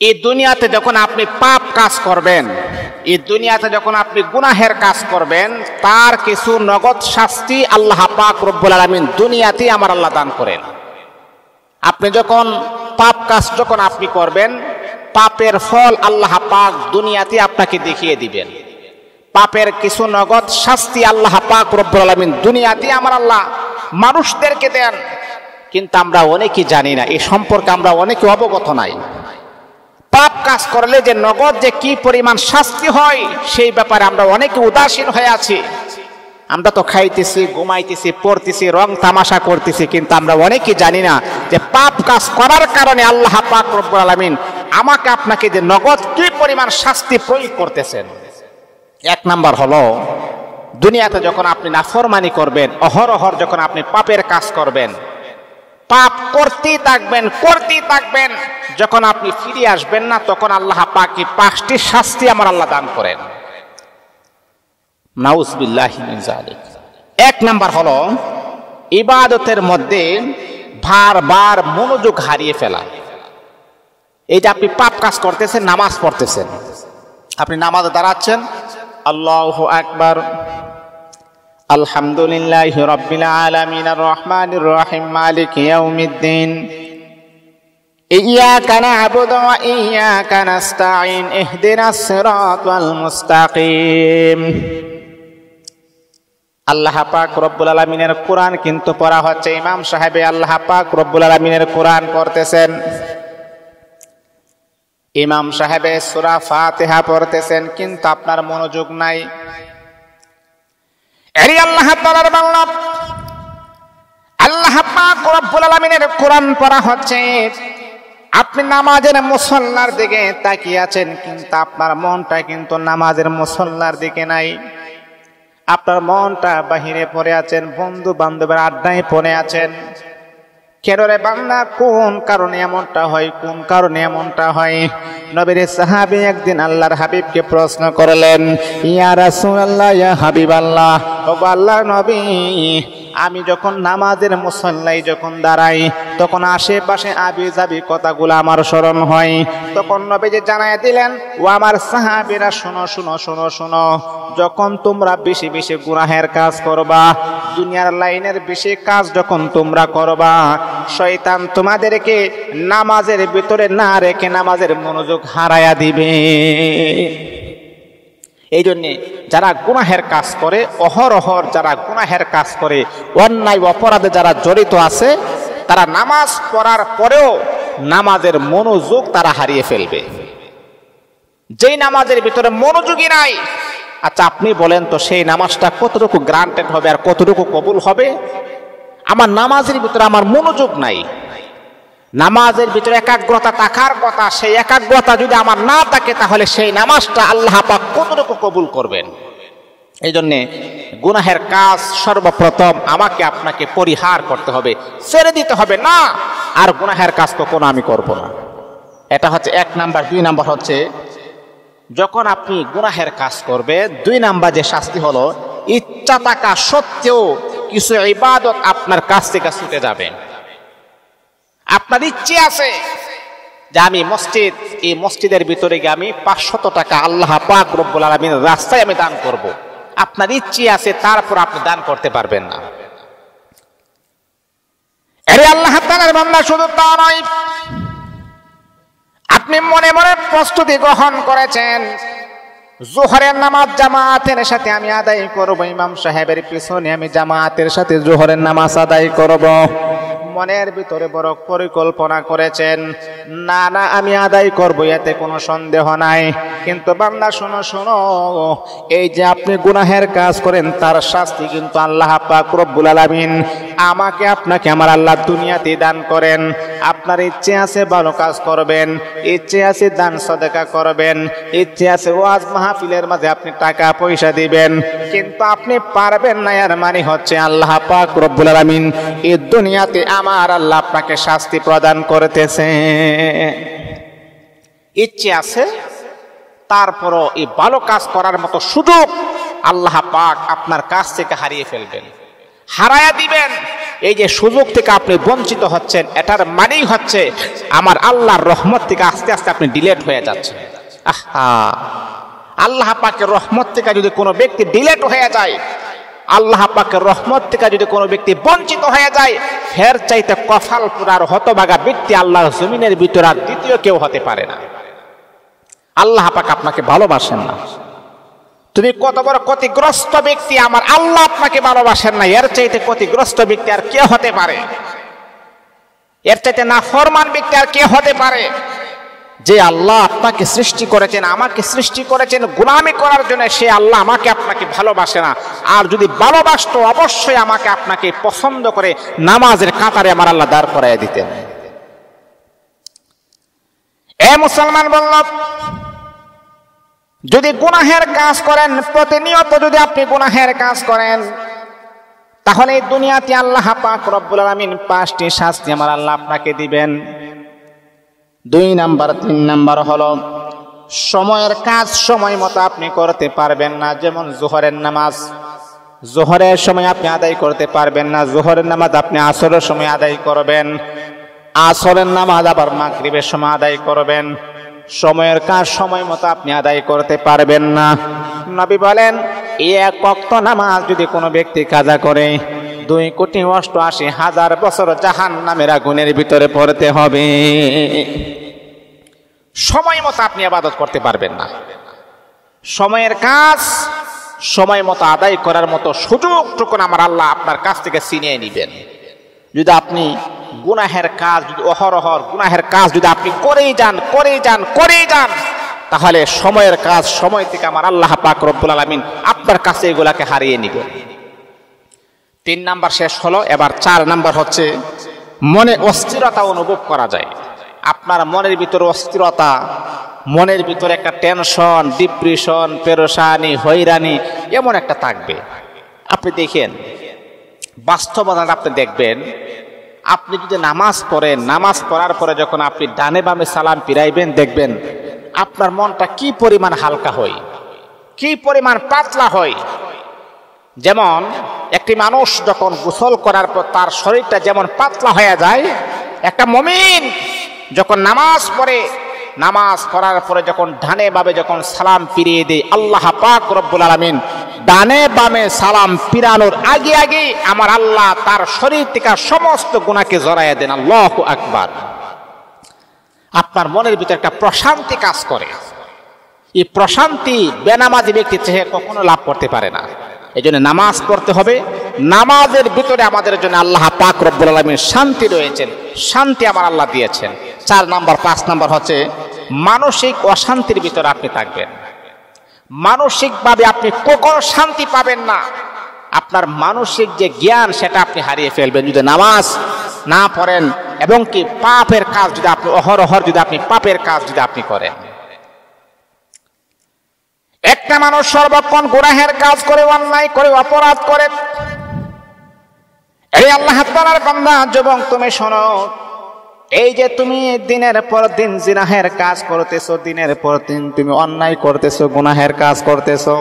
এই দুনিয়াতে যখন আপনি পাপ কাজ করবেন, এই দুনিয়াতে যখন আপনি গুনাহের কাজ করবেন, তার কিছু নগদ শাস্তি আল্লাহ পাক রব্বুল আলামিন দুনিয়াতেই আমার আল্লাহ দান করেন। আপনি যখন পাপ কাজ যখন আপনি করবেন, পাপের ফল আল্লাহ পাক দুনিয়াতে আপনাকে দেখিয়ে দিবেন। পাপের কিছু নগদ শাস্তি আল্লাহ পাক রব্বুল আলামিন দুনিয়াতে আমার আল্লাহ মানুষদেরকে দেন, কিন্তু আমরা অনেকেই জানি না, এই সম্পর্কে আমরা অনেকে অবগত নাই। পাপ কাজ করলে যে নগদ যে কি পরিমাণ শাস্তি হয় সেই ব্যাপারে আমরা অনেকে উদাসীন হয়ে আছি। আমরা তো খাইতেছি, ঘুমাইতেছি, পড়তেছি, রং তামাশা করতেছি, কিন্তু আমরা অনেকেই জানি না যে পাপ কাজ করার কারণে আল্লাহ পাক রব্বুল আলামিন আমাকে আপনাকে যে নগদ কি পরিমাণ শাস্তি প্রয়োগ করতেছেন। এক নাম্বার হলো, দুনিয়াতে যখন আপনি নাফরমানি করবেন, অহরহর যখন আপনি পাপের কাজ করবেন, পাপ করতেই থাকবেন, যখন আপনি ফিরে আসবেন না, তখন আল্লাহ পাক 5টি শাস্তি আমার আল্লাহ দান করেন। নাউজুবিল্লাহি মিন যালিক। এক নাম্বার হলো ইবাদতের মধ্যে বারবার মনোযোগ হারিয়ে ফেলা। এই যে আপনি পাপ কাজ করতেছেন, নামাজ পড়তেছেন, আপনি নামাজে দাঁড়াচ্ছেন, আল্লাহু আকবার, আলহামদুলিল্লাহি রাব্বিল আলামিন আর রহমানির রহিম মালিকি ইয়াউমিদ্দিন, ইয়্যাকা না'বুদু ওয়া ইয়্যাকা নাস্তাঈন, ইহদিনাস সিরাতাল মুস্তাকিম। আল্লাহ পাক রব্বুল আলামিনের কোরআন কিন্তু পড়া হচ্ছে, ইমাম সাহেবে আল্লাহ পাক রব্বুল আলামিনের কোরআন পড়তেছেন, ইমাম সাহেবে সূরা ফাতিহা পড়তেছেন, কিন্তু আপনার মনোযোগ নাই। এরি আল্লাহ তাআলার বান্দা, আল্লাহ পাক রব্বুল আলামিনের কোরআন পড়া হচ্ছে, আপনি নামাজের মুসল্লার দিকে তাকিয়ে আছেন, কিন্তু আপনার মনটা কিন্তু নামাজের মুসল্লার দিকে নাই। আপনার মনটা বাহিরে পড়ে আছেন, বন্ধু বান্ধবের আড্ডায় পড়ে আছেন। কেন রে বান্দা, কোন কারণে এমনটা হয়, কোন কারণে এমনটা হয়? নবীর সাহাবী একদিন আল্লাহর হাবিবকে প্রশ্ন করলেন, ইয়া রাসূলুল্লাহ, ইয়া হাবিবাল্লাহ, ও আল্লাহর নবী, আমি যখন নামাজের মুসল্লায় যখন দাঁড়াই, তখন আশেপাশে আবিজাবি কথাগুলো আমার স্মরণ হয়। তখন নবীজি জানায় দিলেন, ও আমার সাহাবীরা, শোনো শোনো শোনো শোনো, যখন তোমরা বেশি বেশি গুনাহের কাজ করবা, দুনিয়ার লাইনের বেশি কাজ যখন তোমরা করবা, শয়তান তোমাদেরকে নামাজের ভিতরে না রেখে নামাজের মনোযোগ হারায়া দিবে। এই জন্যে যারা গুনাহের কাজ করে, অহরহর যারা গুনাহের কাজ করে, অন্যায় অপরাধে যারা জড়িত আছে, তারা নামাজ পড়ার পরেও নামাজের মনোযোগ তারা হারিয়ে ফেলবে। যেই নামাজের ভিতরে মনোযোগই নাই, আচ্ছা আপনি বলেন তো সেই নামাজটা কতটুকু গ্রান্টেড হবে আর কতটুকু কবুল হবে? আমার নামাজের ভিতরে আমার মনোযোগ নাই, নামাজের ভিতরে একাগ্রতা থাকার কথা, সেই একাগ্রতা যদি আমার না থাকে, তাহলে সেই নামাজটা আল্লাহ পাক কতটুকু কবুল করবেন? এই জন্যে গুনাহের কাজ সর্বপ্রথম আমাকে আপনাকে পরিহার করতে হবে, ছেড়ে দিতে হবে। না, আর গুনাহের কাজ কখনো আমি করব না। এটা হচ্ছে 1 নাম্বার। 2 নাম্বার হচ্ছে, যখন আপনি গুনাহের কাজ করবে, 2 নাম্বার যে শাস্তি হলো, ইচ্ছা থাকা সত্ত্বেও কিছু ইবাদত আপনার কাছ থেকে ছুটে যাবে। আপনার ইচ্ছে আছে যে আমি মসজিদ, এই মসজিদের ভিতরে গিয়ে আমি 500 টাকা আল্লাহ পাক রব্বুল আলামিনের রাস্তায় আমি দান করব। আপনার ইচ্ছে আছে, তারপর আপনি দান করতে পারবেন না। আরে আল্লাহ তাআলার বান্দা, শুধু তা নয়, আপনি মনে মনে প্রস্তুতি গ্রহণ করেছেন, জোহরের নামাজ জামাতের সাথে আমি আদায় করব, ইমাম সাহেবের পিছনে আমি জামাতের সাথে জোহরের নামাজ আদায় করব। মনের ভিতরে বড় পরিকল্পনা করেছেন, না না আমি আদায় করব, এতে কোনো সন্দেহ নাই। কিন্তু বান্দা শোনো শোনো, এই যে আপনি গুনাহের কাজ করেন, তার শাস্তি কিন্তু আল্লাহ পাক রব্বুল আলামিন আমাকে আপনাকে আমার আল্লাহ দুনিয়াতে দান করেন। আপনার ইচ্ছে আছে ভালো কাজ করবেন, ইচ্ছে আছে দান সদকা করবেন, ইচ্ছে আছে ওয়াজ মাহফিলের মাঝে আপনি টাকা পয়সা দিবেন, কিন্তু আপনি পারবেন না। এর মানে হচ্ছে আল্লাহ পাক রব্বুল আলামিন এই দুনিয়াতে আমার আল্লাহ আপনাকে শাস্তি প্রদান করতেছে। ইচ্ছে আছে, তারপরও এই ভালো কাজ করার মতো সুযোগ আল্লাহ পাক আপনার কাছ থেকে হারিয়ে ফেলবেন, হারায়া দিবেন। এই যে সুযোগ থেকে আপনি বঞ্চিত হচ্ছেন, এটার মানেই হচ্ছে আমার আল্লাহর রহমত থেকে আস্তে আস্তে আপনি ডিলেট হয়ে যাচ্ছেন। আহা, আল্লাহ পাকের রহমত থেকে যদি কোনো ব্যক্তি ডিলেট হয়ে যায়, আল্লাহ পাকের রহমত থেকে যদি কোনো ব্যক্তি বঞ্চিত হয়ে যায়, ফের চাইতে কফাল পুরার হতভাগা ব্যক্তি আল্লাহর জমিনের ভিতর আর দ্বিতীয় কেউ হতে পারে না। আল্লাহ পাক আপনাকে ভালোবাসেন না। তুমি কত বড় ক্ষতিগ্রস্ত ব্যক্তি, আমার আল্লাহ আপনাকে ভালোবাসেন না, এর চাইতে ক্ষতিগ্রস্ত ব্যক্তি আর কে হতে পারে? এর চাইতে নাফরমান ব্যক্তি আর কে হতে পারে? যে আল্লাহ আপনাকে সৃষ্টি করেছেন, আমাকে সৃষ্টি করেছেন গোলামি করার জন্য, সে আল্লাহ আমাকে আপনাকে ভালোবাসে না। আর যদি ভালোবাসতো অবশ্যই আমাকে আপনাকে পছন্দ করে নামাজের কাতারে আমার আল্লাহ দাঁড় করাইয়া দিতেন। এ মুসলমান বলল, যদি গুনাহের কাজ করেন, প্রতিনিয়ত যদি আপনি গুনাহের কাজ করেন, তাহলে এই দুনিয়াতে আল্লাহ পাক রব্বুল আলামিন 5টি শাস্তি আমার আল্লাহ আপনাকে দিবেন। 2 নাম্বার 3 নাম্বার হলো সময়ের কাজ সময় মতো আপনি করতে পারবেন না। যেমন জোহরের নামাজ জোহরের সময় আপনি আদায় করতে পারবেন না, জোহরের নামাজ আপনি আসরের সময় আদায় করবেন, আসরের নামাজ আবার মাগরিবের সময় আদায় করবেন। সময়ের কাজ সময় মতো আপনি আদায় করতে পারবেন না। নবী বলেন, এক ওয়াক্ত নামাজ যদি কোনো ব্যক্তি কাজা করে 2,88,000 বছর জাহান্নামের আগুনের ভিতরে পড়তে হবে। সময় মতো আপনি ইবাদত করতে পারবেন না। সময়ের কাজ সময় মতো আদায় করার মতো সুযোগটুকু আমার আল্লাহ আপনার কাছ থেকে ছিনিয়ে নিবেন। যদি আপনি গুনাহের কাজ, যদি অহরহর গুনাহের কাজ যদি আপনি করেই যান, তাহলে সময়ের কাজ সময় থেকে আমার আল্লাহ পাক রব্বুল আলামিন আপনার কাছে এগুলাকে হারিয়ে নিবেন। 3 নাম্বার শেষ হলো। এবার 4 নাম্বার হচ্ছে মনে অস্থিরতা অনুভব করা যায়। আপনার মনের ভিতরে অস্থিরতা, মনের ভিতরে একটা টেনশন, ডিপ্রেশন, পেরেশানি, হয়রানি এমন একটা থাকবে। আপনি দেখেন, বাস্তবতা আপনি দেখবেন, আপনি যদি নামাজ পড়েন, নামাজ পড়ার পরে যখন আপনি ডানে বামে সালাম ফিরাইবেন, দেখবেন আপনার মনটা কি পরিমাণ হালকা হয়, কি পরিমাণ পাতলা হয়। যেমন একটি মানুষ যখন গোসল করার পর তার শরীরটা যেমন পাতলা হয়ে যায়, একটা মুমিন যখন নামাজ পড়ে, নামাজ পড়ার পরে যখন ডানে বামে যখন সালাম ফিরিয়ে দেয়, আল্লাহ পাক রব্বুল আলামিন ডানে বামে সালাম ফিরানোর আগে আগে আমার আল্লাহ তার শরীর থেকে সমস্ত গুনাহকে জড়াইয়া দেন। আল্লাহু আকবার। আপনার মনের ভিতরে একটা প্রশান্তি কাজ করে। এই প্রশান্তি বেনামাজি ব্যক্তি থেকে কখনো লাভ করতে পারে না। এই জন্য নামাজ পড়তে হবে। নামাজের ভিতরে আমাদের জন্য আল্লাহ পাক রব্বুল আলামিন শান্তি রয়েছেন, শান্তি আমার আল্লাহ দিয়েছেন। 4 নাম্বার 5 নাম্বার হচ্ছে মানসিক অশান্তির ভিতরে আপনি থাকবেন। মানসিকভাবে আপনি কখনো শান্তি পাবেন না। আপনার মানসিক যে জ্ঞান সেটা আপনি হারিয়ে ফেলবেন যদি নামাজ না পড়েন, এবং কি পাপের কাজ যদি আপনি অহরহর যদি আপনি পাপের কাজ যদি আপনি করেন। একটা মানুষ সর্বক্ষণ গুনাহের কাজ করে, অন্যায় করে, অপরাধ করে। এই আল্লাহ তাআলার বান্দা যুবক, তুমি শোনো, এই যে তুমি দিনের পর দিন জিনাহের কাজ করতেছো, দিনের পর দিন তুমি অন্যায় করতেছো, গুনাহের কাজ করতেছো,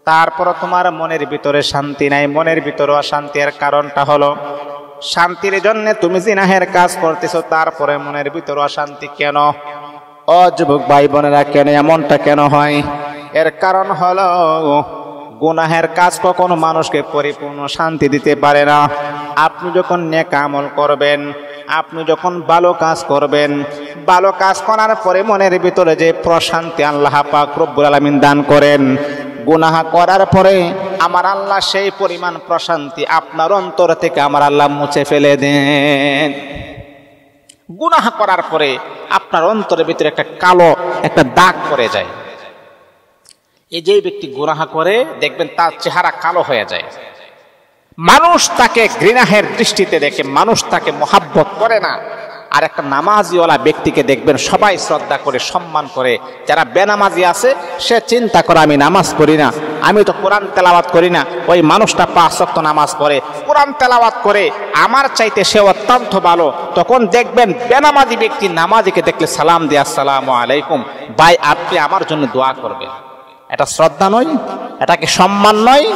তারপর তোমার মনের ভিতরে শান্তি নাই, মনের ভিতরে অশান্তির কারণটা হলো শান্তির জন্য তুমি জিনাহের কাজ করতেছো, তারপরে মনের ভিতরে অশান্তি কেন? ও যুবক ভাই বোনেরা, কেন এমনটা কেন হয়? এর কারণ হলো গুনাহের কাজ কখনো মানুষকে পরিপূর্ণ শান্তি দিতে পারে না। আপনি যখন নেক আমল করবেন, আপনি যখন ভালো কাজ করবেন, ভালো কাজ করার পরে মনের ভিতরে যে প্রশান্তি আল্লাহ পাক রব্বুল আলামিন দান করেন, গুনাহ করার পরে আমার আল্লাহ সেই পরিমাণ প্রশান্তি আপনার অন্তর থেকে আমার আল্লাহ মুছে ফেলে দেন। গুনাহ করার পরে আপনার অন্তরের ভিতরে একটা কালো একটা দাগ পড়ে যায়। এই যে ব্যক্তি গুনাহ করে, দেখবেন তার চেহারা কালো হয়ে যায়। মানুষ তাকে ঘৃণাহের দৃষ্টিতে দেখে, মানুষ তাকে মহাব্বত করে না। আর একটা নামাজিওয়ালা ব্যক্তিকে দেখবেন সবাই শ্রদ্ধা করে, সম্মান করে। যারা বেনামাজি আছে সে চিন্তা করে, আমি নামাজ পড়ি না, আমি তো কোরআন তেলাওয়াত করি না, ওই মানুষটা 5 ওয়াক্ত নামাজ পড়ে, কোরআন তেলাওয়াত করে, আমার চাইতে সে অত্যন্ত ভালো। তখন দেখবেন বেনামাজি ব্যক্তি নামাজিকে দেখলে সালাম দিয়ে আসসালামু আলাইকুম ভাই, আপনি আমার জন্য দোয়া করবেন। এটা শ্রদ্ধা নয়? এটা কি সম্মান নয়?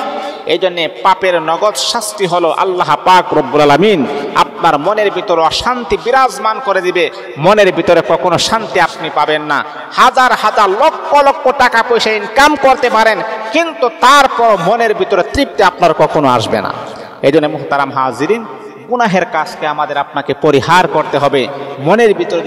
এই জন্যে পাপের নগদ শাস্তি হলো আল্লাহ পাক রব্বুল আলামিন আপনার মনের ভিতরে অশান্তি বিরাজমান করে দিবে। মনের ভিতরে কখনো শান্তি আপনি পাবেন না। হাজার হাজার লক্ষ লক্ষ টাকা পয়সা ইনকাম করতে পারেন, কিন্তু তারপর মনের ভিতরে তৃপ্তি আপনার কখনো আসবে না। এই জন্য মুহতারাম হাজিরিন, গুনাহের কাজকে আমাদের আপনাকে পরিহার করতে হবে। মনের ভিতরে